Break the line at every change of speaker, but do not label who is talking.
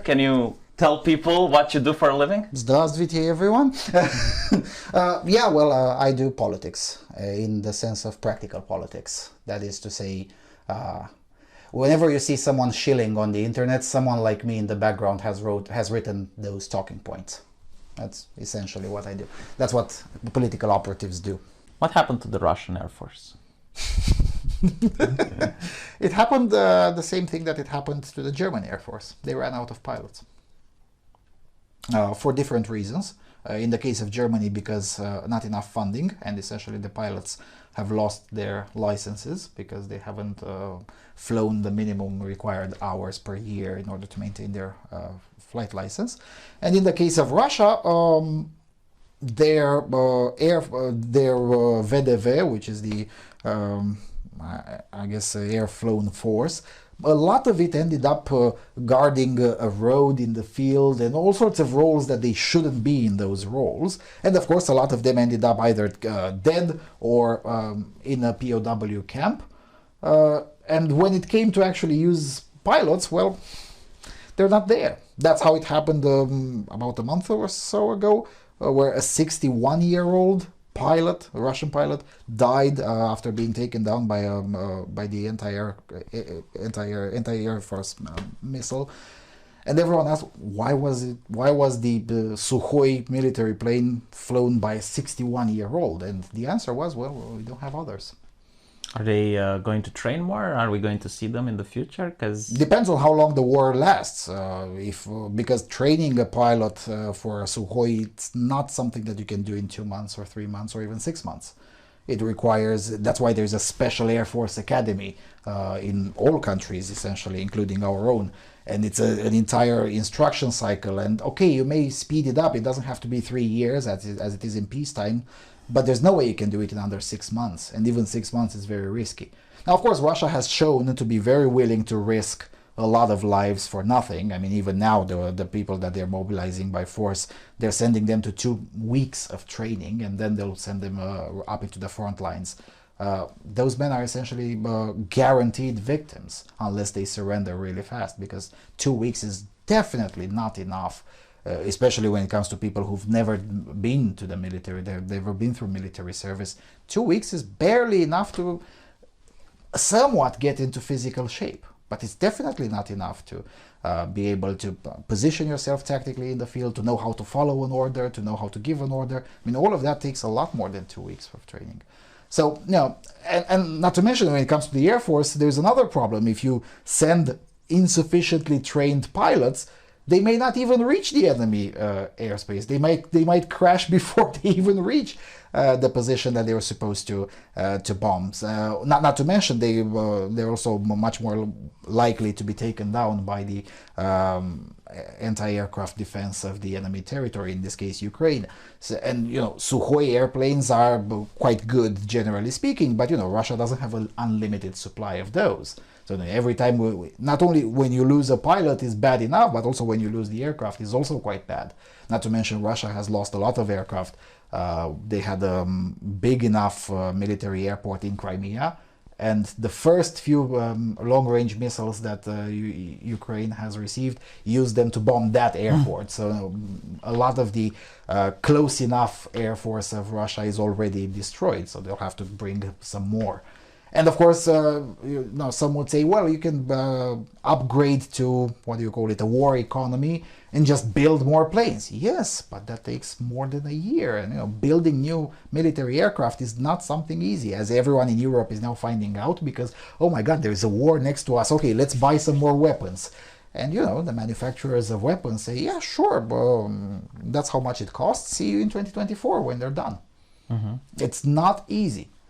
Can you tell people what you do for a living?
Здравствуйте, everyone. I do politics in the sense of practical politics. That is to say, whenever you see someone shilling on the internet, someone like me in the background has written those talking points. That's essentially what I do. That's what the political operatives do.
What happened to the Russian Air Force?
It happened the same thing that it happened to the German Air Force. They ran out of pilots. For different reasons. In the case of Germany, because not enough funding, and essentially the pilots have lost their licenses because they haven't flown the minimum required hours per year in order to maintain their flight license. And in the case of Russia, their VDV, which is the air-flown force, a lot of it ended up guarding a road in the field and all sorts of roles that they shouldn't be in those roles. And of course, a lot of them ended up either dead or in a POW camp. And when it came to actually use pilots, well, they're not there. That's how it happened about a month or so ago, where a 61-year-old pilot, a Russian pilot, died after being taken down by the anti-air force missile. And everyone asked, why was the Sukhoi military plane flown by a 61-year-old? And the answer was, well, we don't have others.
Are they going to train more? Are we going to see them in the future? Because
depends on how long the war lasts. Because training a pilot for a Sukhoi, it's not something that you can do in 2 months or 3 months or even 6 months. It requires. That's why there's a special Air Force Academy in all countries, essentially, including our own. And it's an entire instruction cycle. And okay, you may speed it up. It doesn't have to be 3 years as it is in peacetime. But there's no way you can do it in under 6 months, and even 6 months is very risky. Now, of course, Russia has shown to be very willing to risk a lot of lives for nothing. I mean, even now, the people that they're mobilizing by force, they're sending them to 2 weeks of training, and then they'll send them up into the front lines. Those men are essentially guaranteed victims unless they surrender really fast, because 2 weeks is definitely not enough. Especially when it comes to people who've never been to the military, they've never been through military service. 2 weeks is barely enough to somewhat get into physical shape, but it's definitely not enough to be able to position yourself tactically in the field, to know how to follow an order, to know how to give an order. I mean, all of that takes a lot more than 2 weeks of training. So, and not to mention, when it comes to the Air Force, there's another problem. If you send insufficiently trained pilots, they may not even reach the enemy airspace. They might crash before they even reach the position that they were supposed to bomb. Not to mention they're also much more likely to be taken down by the anti-aircraft defense of the enemy territory, in this case Ukraine. And Sukhoi airplanes are quite good generally speaking, but Russia doesn't have an unlimited supply of those. So every time, not only when you lose a pilot is bad enough, but also when you lose the aircraft is also quite bad. Not to mention Russia has lost a lot of aircraft. They had a big enough military airport in Crimea, and the first few long-range missiles that Ukraine has received used them to bomb that airport. So a lot of the close enough air force of Russia is already destroyed, so they'll have to bring some more. And of course, some would say, well, you can upgrade to, a war economy and just build more planes. Yes, but that takes more than a year. And building new military aircraft is not something easy, as everyone in Europe is now finding out, because, oh my God, there is a war next to us. Okay, let's buy some more weapons. And, the manufacturers of weapons say, yeah, sure, that's how much it costs. See you in 2024 when they're done. Mm-hmm. It's not easy.